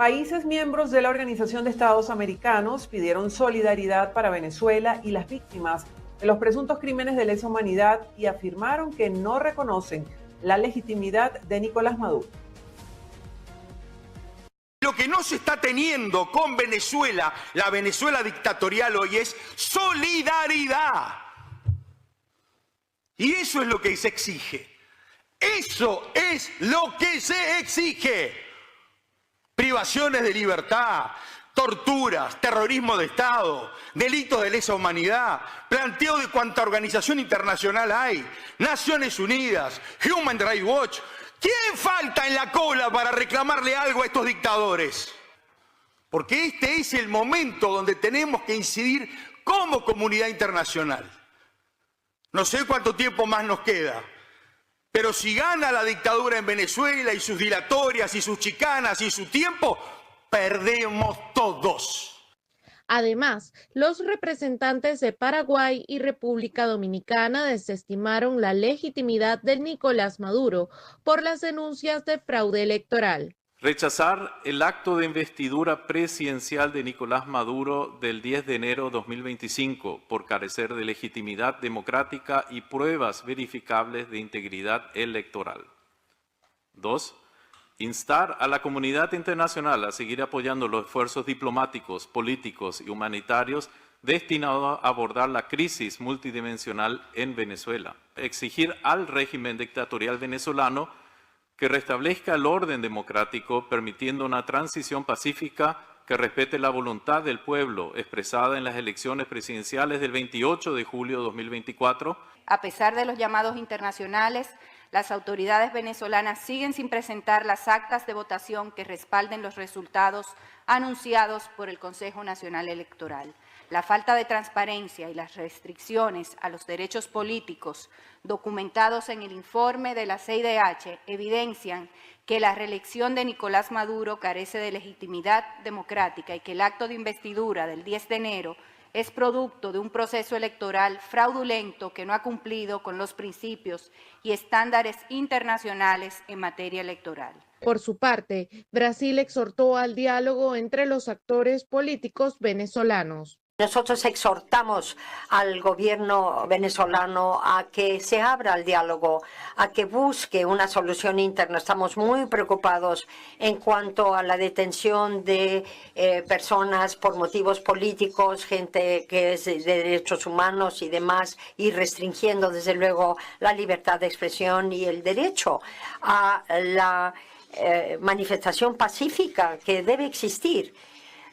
Países miembros de la Organización de Estados Americanos pidieron solidaridad para Venezuela y las víctimas de los presuntos crímenes de lesa humanidad y afirmaron que no reconocen la legitimidad de Nicolás Maduro. Lo que no se está teniendo con Venezuela, la Venezuela dictatorial hoy, es solidaridad. Y eso es lo que se exige. Eso es lo que se exige. Privaciones de libertad, torturas, terrorismo de Estado, delitos de lesa humanidad, planteo de cuánta organización internacional hay, Naciones Unidas, Human Rights Watch. ¿Quién falta en la cola para reclamarle algo a estos dictadores? Porque este es el momento donde tenemos que incidir como comunidad internacional. No sé cuánto tiempo más nos queda, pero si gana la dictadura en Venezuela y sus dilatorias y sus chicanas y su tiempo, perdemos todos. Además, los representantes de Paraguay y República Dominicana desestimaron la legitimidad de Nicolás Maduro por las denuncias de fraude electoral. Rechazar el acto de investidura presidencial de Nicolás Maduro del 10 de enero de 2025 por carecer de legitimidad democrática y pruebas verificables de integridad electoral. 2. Instar a la comunidad internacional a seguir apoyando los esfuerzos diplomáticos, políticos y humanitarios destinados a abordar la crisis multidimensional en Venezuela. Exigir al régimen dictatorial venezolano que restablezca el orden democrático, permitiendo una transición pacífica que respete la voluntad del pueblo expresada en las elecciones presidenciales del 28 de julio de 2024. A pesar de los llamados internacionales, las autoridades venezolanas siguen sin presentar las actas de votación que respalden los resultados anunciados por el Consejo Nacional Electoral. La falta de transparencia y las restricciones a los derechos políticos documentados en el informe de la CIDH evidencian que la reelección de Nicolás Maduro carece de legitimidad democrática y que el acto de investidura del 10 de enero es producto de un proceso electoral fraudulento que no ha cumplido con los principios y estándares internacionales en materia electoral. Por su parte, Brasil exhortó al diálogo entre los actores políticos venezolanos. Nosotros exhortamos al gobierno venezolano a que se abra al diálogo, a que busque una solución interna. Estamos muy preocupados en cuanto a la detención de personas por motivos políticos, gente que es de derechos humanos y demás, y restringiendo desde luego la libertad de expresión y el derecho a la manifestación pacífica que debe existir.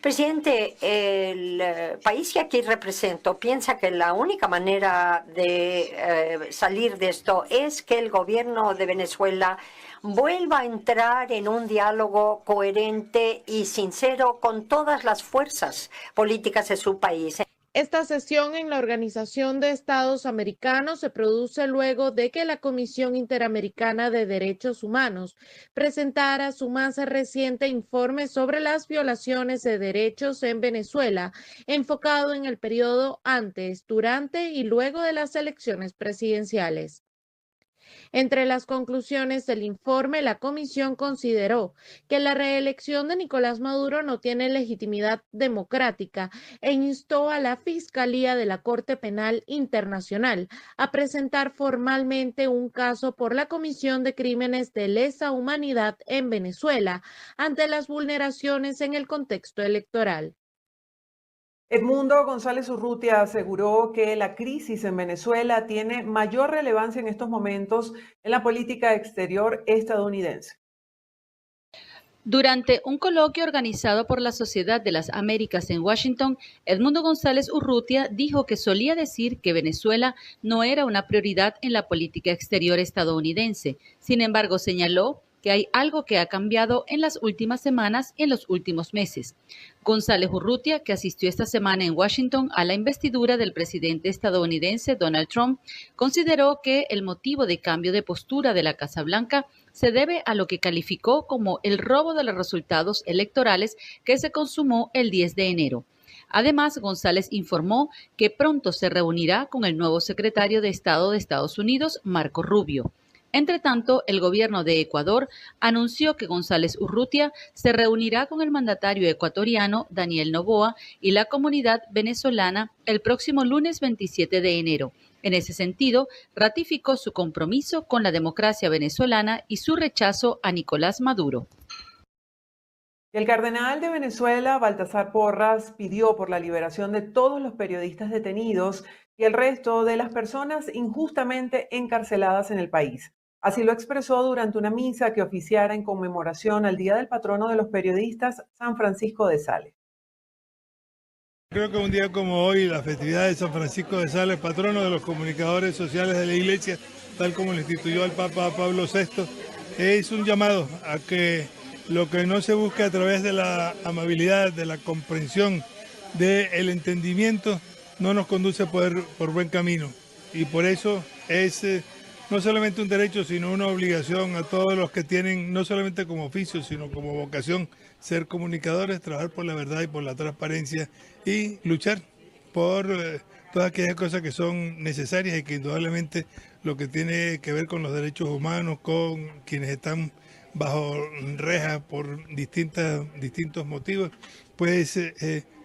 Presidente, el país que aquí represento piensa que la única manera de salir de esto es que el gobierno de Venezuela vuelva a entrar en un diálogo coherente y sincero con todas las fuerzas políticas de su país. Esta sesión en la Organización de Estados Americanos se produce luego de que la Comisión Interamericana de Derechos Humanos presentara su más reciente informe sobre las violaciones de derechos en Venezuela, enfocado en el periodo antes, durante y luego de las elecciones presidenciales. Entre las conclusiones del informe, la comisión consideró que la reelección de Nicolás Maduro no tiene legitimidad democrática e instó a la Fiscalía de la Corte Penal Internacional a presentar formalmente un caso por la comisión de crímenes de lesa humanidad en Venezuela ante las vulneraciones en el contexto electoral. Edmundo González Urrutia aseguró que la crisis en Venezuela tiene mayor relevancia en estos momentos en la política exterior estadounidense. Durante un coloquio organizado por la Sociedad de las Américas en Washington, Edmundo González Urrutia dijo que solía decir que Venezuela no era una prioridad en la política exterior estadounidense. Sin embargo, señaló que hay algo que ha cambiado en las últimas semanas y en los últimos meses. González Urrutia, que asistió esta semana en Washington a la investidura del presidente estadounidense Donald Trump, consideró que el motivo de cambio de postura de la Casa Blanca se debe a lo que calificó como el robo de los resultados electorales que se consumó el 10 de enero. Además, González informó que pronto se reunirá con el nuevo secretario de Estado de Estados Unidos, Marco Rubio. Entre tanto, el gobierno de Ecuador anunció que González Urrutia se reunirá con el mandatario ecuatoriano Daniel Noboa y la comunidad venezolana el próximo lunes 27 de enero. En ese sentido, ratificó su compromiso con la democracia venezolana y su rechazo a Nicolás Maduro. El cardenal de Venezuela, Baltasar Porras, pidió por la liberación de todos los periodistas detenidos y el resto de las personas injustamente encarceladas en el país. Así lo expresó durante una misa que oficiara en conmemoración al Día del Patrono de los Periodistas, San Francisco de Sales. Creo que un día como hoy, la festividad de San Francisco de Sales, patrono de los comunicadores sociales de la Iglesia, tal como lo instituyó el Papa Pablo VI, es un llamado a que lo que no se busque a través de la amabilidad, de la comprensión, del entendimiento, no nos conduce por buen camino. Y por eso es no solamente un derecho, sino una obligación a todos los que tienen, no solamente como oficio, sino como vocación, ser comunicadores, trabajar por la verdad y por la transparencia y luchar por todas aquellas cosas que son necesarias y que indudablemente lo que tiene que ver con los derechos humanos, con quienes están bajo reja por distintos motivos, pues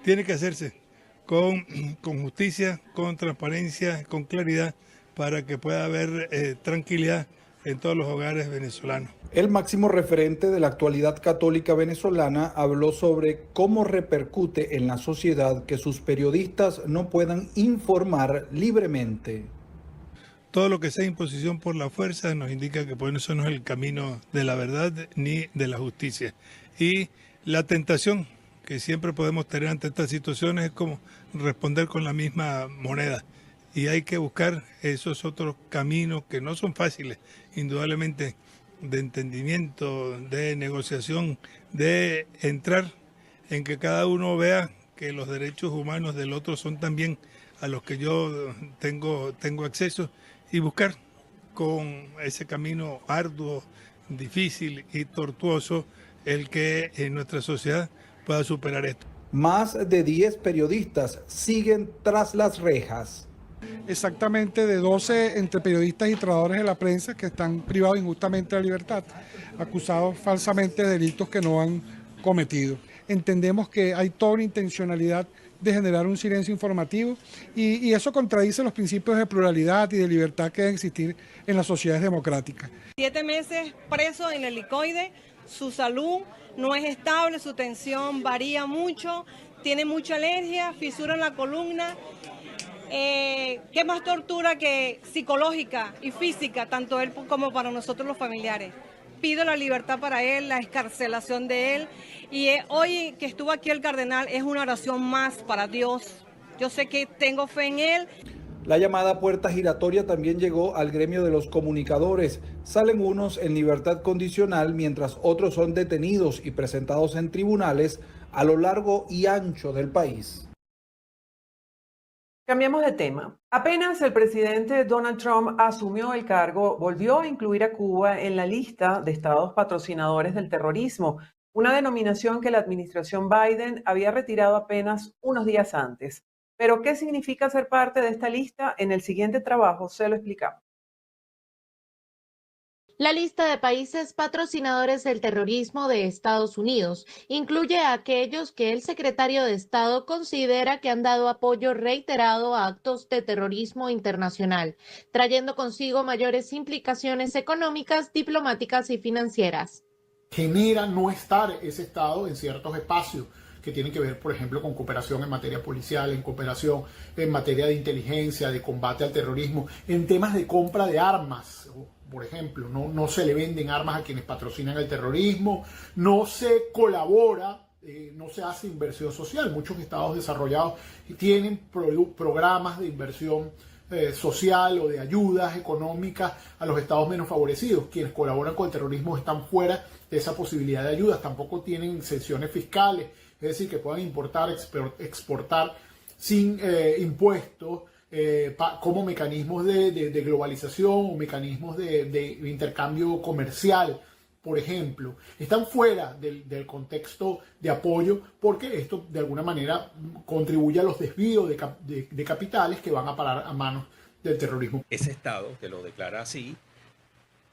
tiene que hacerse con justicia, con transparencia, con claridad, para que pueda haber tranquilidad en todos los hogares venezolanos. El máximo referente de la actualidad católica venezolana habló sobre cómo repercute en la sociedad que sus periodistas no puedan informar libremente. Todo lo que sea imposición por la fuerza nos indica que pues, eso no es el camino de la verdad ni de la justicia. Y la tentación que siempre podemos tener ante estas situaciones es como responder con la misma moneda. Y hay que buscar esos otros caminos que no son fáciles, indudablemente, de entendimiento, de negociación, de entrar en que cada uno vea que los derechos humanos del otro son también a los que yo tengo acceso y buscar con ese camino arduo, difícil y tortuoso el que en nuestra sociedad pueda superar esto. Más de 10 periodistas siguen tras las rejas. Exactamente de 12 entre periodistas y trabajadores de la prensa que están privados injustamente de la libertad, acusados falsamente de delitos que no han cometido. Entendemos que hay toda una intencionalidad de generar un silencio informativo y eso contradice los principios de pluralidad y de libertad que deben existir en las sociedades democráticas. 7 meses preso en el helicoide, su salud no es estable, su tensión varía mucho, tiene mucha alergia, fisura en la columna. ¿Qué más tortura que psicológica y física, tanto él como para nosotros los familiares? Pido la libertad para él, la excarcelación de él. Y hoy que estuvo aquí el cardenal es una oración más para Dios. Yo sé que tengo fe en él. La llamada puerta giratoria también llegó al gremio de los comunicadores. Salen unos en libertad condicional mientras otros son detenidos y presentados en tribunales a lo largo y ancho del país. Cambiamos de tema. Apenas el presidente Donald Trump asumió el cargo, volvió a incluir a Cuba en la lista de estados patrocinadores del terrorismo, una denominación que la administración Biden había retirado apenas unos días antes. Pero, ¿qué significa ser parte de esta lista? En el siguiente trabajo se lo explicamos. La lista de países patrocinadores del terrorismo de Estados Unidos incluye a aquellos que el secretario de Estado considera que han dado apoyo reiterado a actos de terrorismo internacional, trayendo consigo mayores implicaciones económicas, diplomáticas y financieras. Genera no estar ese Estado en ciertos espacios que tienen que ver, por ejemplo, con cooperación en materia policial, en cooperación en materia de inteligencia, de combate al terrorismo, en temas de compra de armas. Por ejemplo, no se le venden armas a quienes patrocinan el terrorismo, no se colabora, no se hace inversión social. Muchos estados desarrollados tienen programas de inversión social o de ayudas económicas a los estados menos favorecidos. Quienes colaboran con el terrorismo están fuera de esa posibilidad de ayudas, tampoco tienen exenciones fiscales, es decir, que puedan importar, exportar sin impuestos, como mecanismos de globalización o mecanismos de intercambio comercial, por ejemplo. Están fuera del contexto de apoyo porque esto de alguna manera contribuye a los desvíos de capitales que van a parar a manos del terrorismo. Ese Estado que lo declara así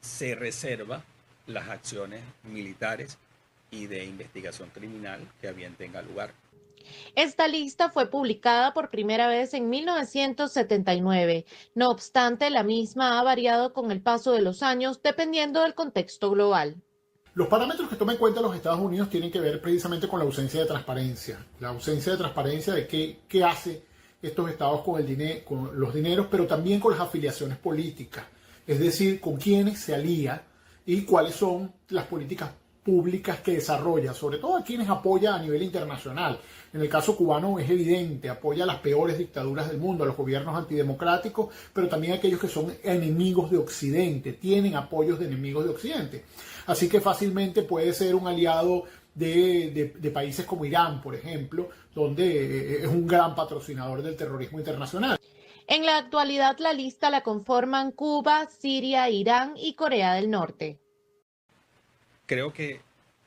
se reserva las acciones militares y de investigación criminal que a bien tenga lugar. Esta lista fue publicada por primera vez en 1979. No obstante, la misma ha variado con el paso de los años dependiendo del contexto global. Los parámetros que toma en cuenta los Estados Unidos tienen que ver precisamente con la ausencia de transparencia. La ausencia de transparencia de qué hace estos estados con los dineros, pero también con las afiliaciones políticas. Es decir, con quiénes se alía y cuáles son las políticas públicas que desarrolla, sobre todo a quienes apoya a nivel internacional. En el caso cubano es evidente, apoya a las peores dictaduras del mundo, a los gobiernos antidemocráticos, pero también a aquellos que son enemigos de Occidente, tienen apoyos de enemigos de Occidente. Así que fácilmente puede ser un aliado de países como Irán, por ejemplo, donde es un gran patrocinador del terrorismo internacional. En la actualidad, la lista la conforman Cuba, Siria, Irán y Corea del Norte. Creo que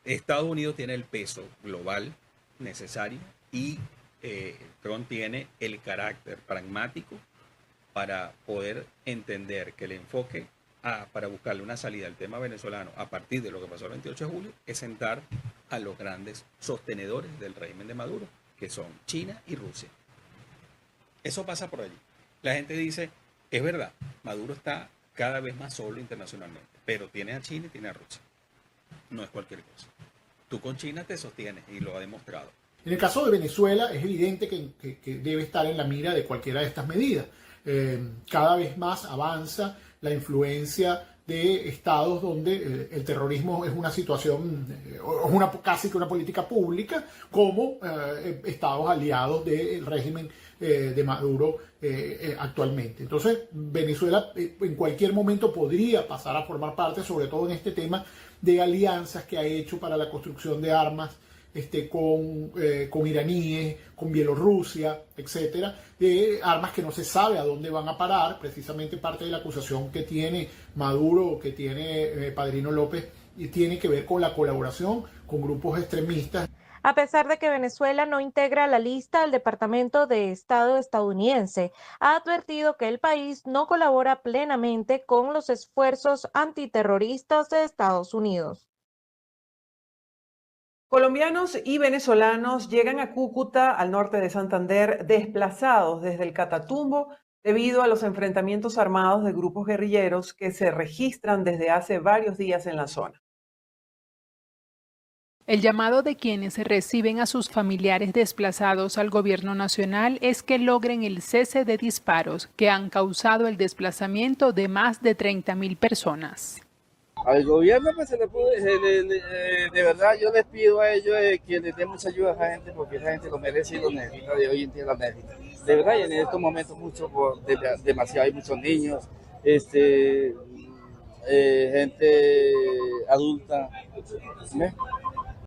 Estados Unidos tiene el peso global necesario y Trump tiene el carácter pragmático para poder entender que el enfoque para buscarle una salida al tema venezolano a partir de lo que pasó el 28 de julio es sentar a los grandes sostenedores del régimen de Maduro, que son China y Rusia. Eso pasa por allí. La gente dice, es verdad, Maduro está cada vez más solo internacionalmente, pero tiene a China y tiene a Rusia. No es cualquier cosa. Tú con China te sostienes y lo ha demostrado. En el caso de Venezuela es evidente que debe estar en la mira de cualquiera de estas medidas. Cada vez más avanza la influencia de estados donde el terrorismo es una situación, casi que una política pública, como estados aliados del régimen de Maduro actualmente. Entonces, Venezuela en cualquier momento podría pasar a formar parte, sobre todo en este tema de alianzas que ha hecho para la construcción de armas con iraníes, con Bielorrusia, etcétera, de armas que no se sabe a dónde van a parar. Precisamente parte de la acusación que tiene Maduro, que tiene Padrino López, y tiene que ver con la colaboración con grupos extremistas. A pesar de que Venezuela no integra la lista, el Departamento de Estado estadounidense ha advertido que el país no colabora plenamente con los esfuerzos antiterroristas de Estados Unidos. Colombianos y venezolanos llegan a Cúcuta, al norte de Santander, desplazados desde el Catatumbo debido a los enfrentamientos armados de grupos guerrilleros que se registran desde hace varios días en la zona. El llamado de quienes reciben a sus familiares desplazados al gobierno nacional es que logren el cese de disparos que han causado el desplazamiento de más de 30.000 personas. Al gobierno pues de verdad yo les pido a ellos que les den mucha ayuda a esa gente, porque esa gente lo merece y lo necesita, de hoy en día lo necesita. De verdad, y en estos momentos demasiado, hay muchos niños, gente adulta,